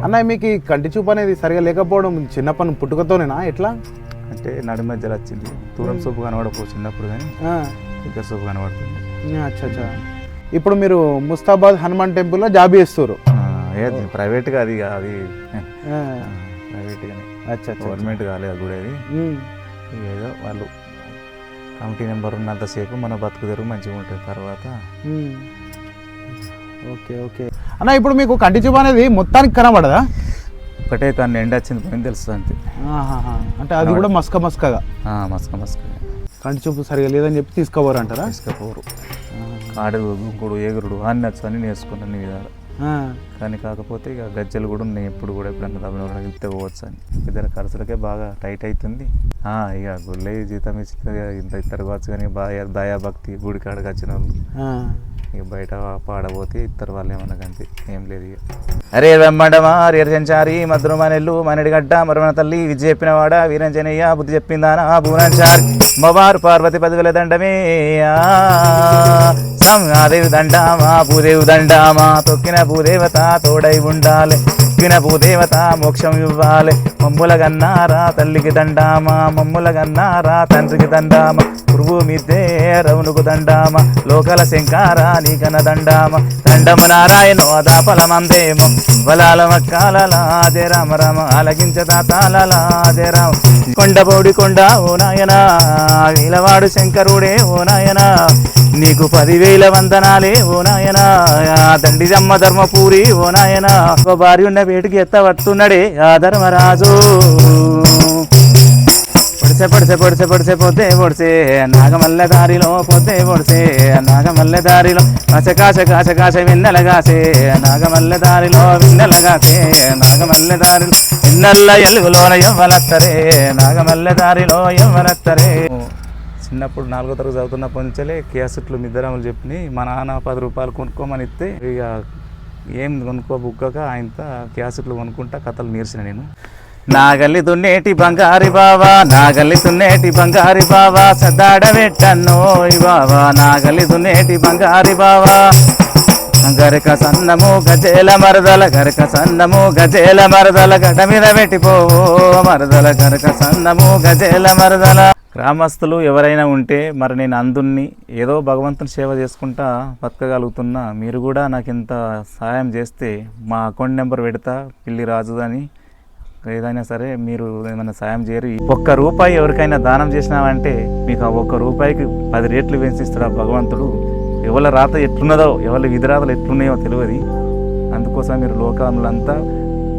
అన్న మీకు ఈ కంటి చూపు అనేది సరిగా లేకపోవడం చిన్నప్పటి పుట్టుకతోనేనా ఎట్లా? అంటే నడి మధ్యలో వచ్చింది. దూరం సూపు కనబడపో చిన్నప్పుడు, కానీ దగ్గర సూపు కనబడుతుంది. అచ్చా. ఇప్పుడు మీరు ముస్తాబాద్ హనుమాన్ టెంపుల్లో జాబ్ చేస్తారు? ప్రైవేట్గా, అది ప్రైవేట్గానే. అచ్చా, గవర్నమెంట్ కాలేదు కూడా. అది ఏదో వాళ్ళు కమిటీ నెంబర్ ఉన్నంతసేపు మన బతుకు తెరుగు మంచిగా ఉంటుంది. తర్వాత ఓకే అన్న, ఇప్పుడు మీకు కంటి చూపు అనేది మొత్తానికి కనబడదా? ఒకటే తను ఎండ వచ్చింది పోయింది తెలుస్తుంది అంతే. అంటే అది కూడా మస్కగా మస్క కంటి చూపు సరిగా లేదని చెప్పి తీసుకోపోరు అంటారా? తీసుకపోరు. ఆడు గుంకుడు ఎగురుడు అన్నీ వచ్చు, అన్నీ నేర్చుకున్నాను అన్ని విధాలు. కానీ కాకపోతే ఇక గజ్జలు కూడా ఉన్నాయి. ఎప్పుడు కూడా ఎప్పుడన్నా తమిళ వెళ్తే పోవచ్చు అని ఇద్దరు ఖర్చులకే బాగా టైట్ అవుతుంది. ఇక గుళ్ళే జీతం ఇచ్చి ఇంత ఇద్దరు కావచ్చు, కానీ బాగా దయాభక్తి గుడి కాడకి వచ్చిన వాళ్ళు ఇక బయట పాడబోతే ఇద్దరు వాళ్ళు ఏమన్నా కంటే ఏం లేదు. ఇక అరే వెమ్మడమా రేరచంచారి మధురమనెల్లు మనడిగడ్డ మరమణ తల్లి విద్య చెప్పినవాడ వీరంజనయ్య బుద్ధి చెప్పిందానా భువనాచారి మవారు పార్వతి పదవుల దండమే సందేవి దండామా భూదేవి దండామా తొక్కిన భూదేవత తోడై ఉండాలి, తొక్కిన భూదేవత మోక్షం ఇవ్వాలి. మమ్ముల గన్నారా తల్లికి దండామా, మమ్ముల గన్నారా తండ్రికి దండామా, పురుగు మిద్దే రౌనుకు దండామా, లోకల శంకారా నీకన దండామా, దండము నారాయణో దాపలమందేమో బలాల మక్కాలలాదే రామ రామ ఆలగించదాతాలలాదే రామ. కొండబోడి కొండ ఓ నాయనా, వీలవాడు శంకరుడే ఓ నాయనా, నీకు 10,000 వందనాలే ఓ నాయనా, దండిదమ్మ ధర్మపూరి ఓ నాయనా, ఓ భార్య ఉన్న వేటికి ఎత్తవట్టున్నాడే ఆ ధర్మరాజు. పొడిసే పోతే పొడిసే నాగమల్ల దారిలో పోతే పొడిసే నాగమల్లె దారిలో కాశ వెన్నెలగాసే నాగమల్లె దారిలో వెన్నెలగాసే నాగమల్లె దారిలో వెన్నెల్ల ఎలుగులోన ఎవ్వనత్తరే నాగమల్లె దారిలో ఎవ్వనత్తరే. చిన్నప్పుడు 4వ తరగతి చదువుతున్నప్పటి నుంచే క్యాసెట్లు మిద్దరాములు చెప్పినాయి. మా నాన్న 10 రూపాయలు కొనుక్కోమని ఇస్తే ఇక ఏం కొనుక్కోబుక్కక ఆయనతో క్యాసెట్లు కొనుక్కుంటా కథలు నేర్చిన నేను. నాగల్లి దున్నేటి బంగారి బావా, నాగల్లి దున్నేటి బంగారి బావా, సద్దాడ పెట్టన్నోయ్ బావా, నాగల్లి దున్నేటి బంగారి బావా, గరక సన్నము గజేల మరదల, గరక సన్నము గజేల మరదల, గడ్డ మీద పెట్టిపోవో మరదల, గరక సన్నము గజేల మరదల. గ్రామస్తులు ఎవరైనా ఉంటే మరి నేను అందుని ఏదో భగవంతుని సేవ చేసుకుంటా బతకగలుగుతున్నా, మీరు కూడా నాకు ఇంత సహాయం చేస్తే మా అకౌంట్ నెంబర్ పెడతా పిల్లి రాజు అని. ఏదైనా సరే మీరు ఏమైనా సాయం చేయరు. 1 రూపాయి ఎవరికైనా దానం చేసినామంటే మీకు ఆ 1 రూపాయికి 10 రెట్లు పెంచిస్తాడు ఆ భగవంతుడు. ఎవరి రాత ఎట్లున్నదో, ఎవరి విధిరాతలు ఎట్లున్నాయో తెలియదు. అందుకోసం మీరు లోకంలంతా